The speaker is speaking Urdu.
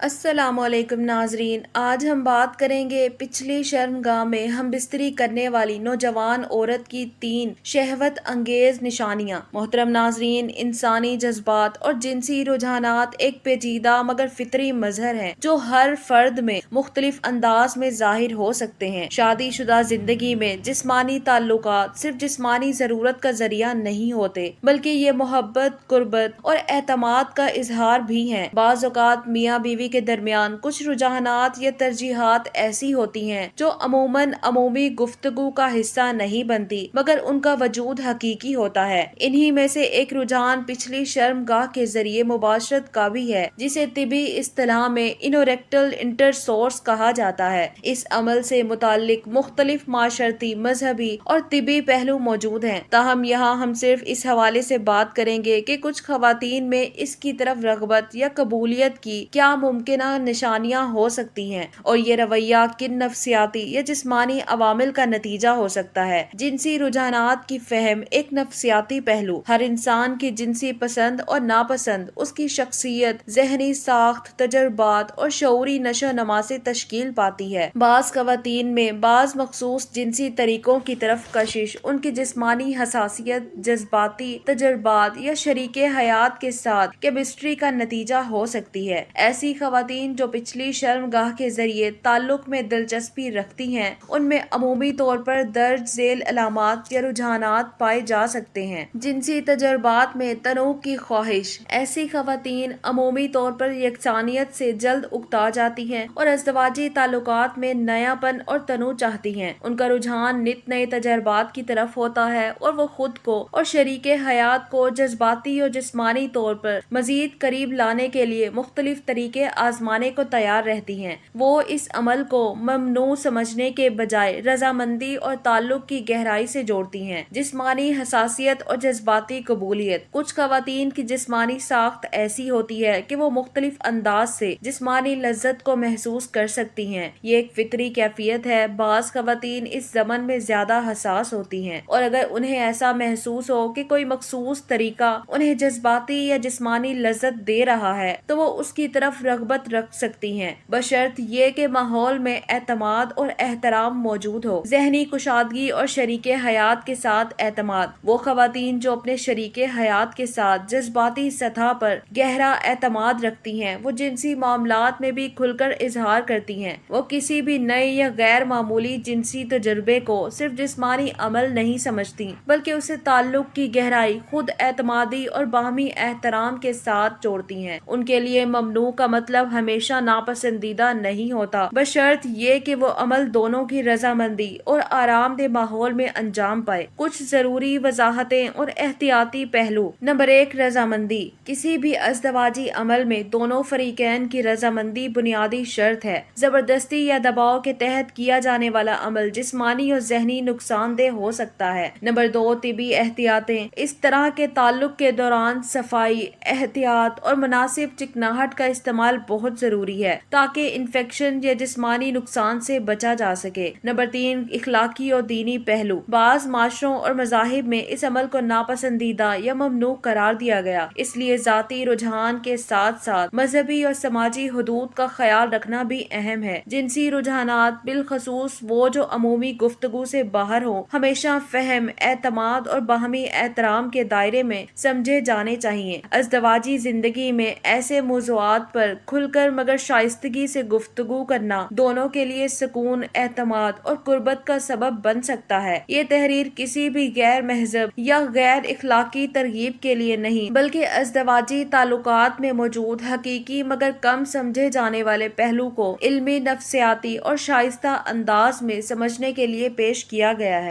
السلام علیکم ناظرین، آج ہم بات کریں گے پچھلی شرمگاہ میں ہم بستری کرنے والی نوجوان عورت کی 3 شہوت انگیز نشانیاں۔ محترم ناظرین، انسانی جذبات اور جنسی رجحانات ایک پیچیدہ مگر فطری مظہر ہیں جو ہر فرد میں مختلف انداز میں ظاہر ہو سکتے ہیں۔ شادی شدہ زندگی میں جسمانی تعلقات صرف جسمانی ضرورت کا ذریعہ نہیں ہوتے، بلکہ یہ محبت، قربت اور اعتماد کا اظہار بھی ہیں۔ بعض اوقات میاں بیوی کے درمیان کچھ رجحانات یا ترجیحات ایسی ہوتی ہیں جو عموماً عمومی گفتگو کا حصہ نہیں بنتی، مگر ان کا وجود حقیقی ہوتا ہے۔ انہی میں سے ایک رجحان پچھلی شرمگاہ کے ذریعے مباشرت کا بھی ہے، جسے طبی اصطلاح میں انوریکٹل انٹرکورس کہا جاتا ہے۔ اس عمل سے متعلق مختلف معاشرتی، مذہبی اور طبی پہلو موجود ہیں، تاہم یہاں ہم صرف اس حوالے سے بات کریں گے کہ کچھ خواتین میں اس کی طرف رغبت یا قبولیت کی کیا ممکنہ نشانیاں ہو سکتی ہیں، اور یہ رویہ کن نفسیاتی یا جسمانی عوامل کا نتیجہ ہو سکتا ہے۔ جنسی رجحانات کی فہم ایک نفسیاتی پہلو۔ ہر انسان کی جنسی پسند اور ناپسند اس کی شخصیت، ذہنی ساخت، تجربات اور شعوری نشو و نما سے تشکیل پاتی ہے۔ بعض خواتین میں بعض مخصوص جنسی طریقوں کی طرف کشش ان کی جسمانی حساسیت، جذباتی تجربات یا شریک حیات کے ساتھ کیمسٹری کا نتیجہ ہو سکتی ہے۔ ایسی خواتین جو پچھلی شرمگاہ کے ذریعے تعلق میں دلچسپی رکھتی ہیں، ان میں عمومی طور پر درج ذیل علامات یا رجحانات پائے جا سکتے ہیں۔ جنسی تجربات میں تنوع کی خواہش۔ ایسی خواتین عمومی طور پر یکسانیت سے جلد اکتا جاتی ہیں اور ازدواجی تعلقات میں نیا پن اور تنوع چاہتی ہیں۔ ان کا رجحان نت نئے تجربات کی طرف ہوتا ہے اور وہ خود کو اور شریک حیات کو جذباتی اور جسمانی طور پر مزید قریب لانے کے لیے مختلف طریقے آزمانے کو تیار رہتی ہیں۔ وہ اس عمل کو ممنوع سمجھنے کے بجائے رضامندی اور تعلق کی گہرائی سے جوڑتی ہیں۔ جسمانی حساسیت اور جذباتی قبولیت۔ کچھ خواتین کی جسمانی ساخت ایسی ہوتی ہے کہ وہ مختلف انداز سے جسمانی لذت کو محسوس کر سکتی ہیں۔ یہ ایک فطری کیفیت ہے۔ بعض خواتین اس ضمن میں زیادہ حساس ہوتی ہیں، اور اگر انہیں ایسا محسوس ہو کہ کوئی مخصوص طریقہ انہیں جذباتی یا جسمانی لذت دے رہا ہے تو وہ اس کی طرف رغبت رکھ سکتی ہیں، بشرط یہ کہ ماحول میں اعتماد اور احترام موجود ہو۔ ذہنی کشادگی اور شریک حیات کے ساتھ اعتماد۔ وہ خواتین جو اپنے شریک حیات کے ساتھ جذباتی سطح پر گہرا اعتماد رکھتی ہیں، وہ جنسی معاملات میں بھی کھل کر اظہار کرتی ہیں۔ وہ کسی بھی نئے یا غیر معمولی جنسی تجربے کو صرف جسمانی عمل نہیں سمجھتی، بلکہ اسے تعلق کی گہرائی، خود اعتمادی اور باہمی احترام کے ساتھ جوڑتی ہیں۔ ان کے لیے ممنوع کا مطلب ہمیشہ ناپسندیدہ نہیں ہوتا، بشرط یہ کہ وہ عمل دونوں کی رضامندی اور آرام دہ ماحول میں انجام پائے۔ کچھ ضروری وضاحتیں اور احتیاطی پہلو۔ نمبر 1، رضامندی۔ کسی بھی ازدواجی عمل میں دونوں فریقین کی رضامندی بنیادی شرط ہے۔ زبردستی یا دباؤ کے تحت کیا جانے والا عمل جسمانی اور ذہنی نقصان دہ ہو سکتا ہے۔ نمبر 2، طبی احتیاطیں۔ اس طرح کے تعلق کے دوران صفائی، احتیاط اور مناسب چکناہٹ کا استعمال بہت ضروری ہے تاکہ انفیکشن یا جسمانی نقصان سے بچا جا سکے۔ نمبر 3، اخلاقی اور دینی پہلو۔ بعض معاشروں اور مذاہب میں اس عمل کو ناپسندیدہ یا ممنوع قرار دیا گیا، اس لیے ذاتی رجحان کے ساتھ ساتھ مذہبی اور سماجی حدود کا خیال رکھنا بھی اہم ہے۔ جنسی رجحانات، بالخصوص وہ جو عمومی گفتگو سے باہر ہوں، ہمیشہ فہم، اعتماد اور باہمی احترام کے دائرے میں سمجھے جانے چاہیے۔ ازدواجی زندگی میں ایسے موضوعات پر کھل کر مگر شائستگی سے گفتگو کرنا دونوں کے لیے سکون، اعتماد اور قربت کا سبب بن سکتا ہے۔ یہ تحریر کسی بھی غیر مہذب یا غیر اخلاقی ترغیب کے لیے نہیں، بلکہ ازدواجی تعلقات میں موجود حقیقی مگر کم سمجھے جانے والے پہلو کو علمی، نفسیاتی اور شائستہ انداز میں سمجھنے کے لیے پیش کیا گیا ہے۔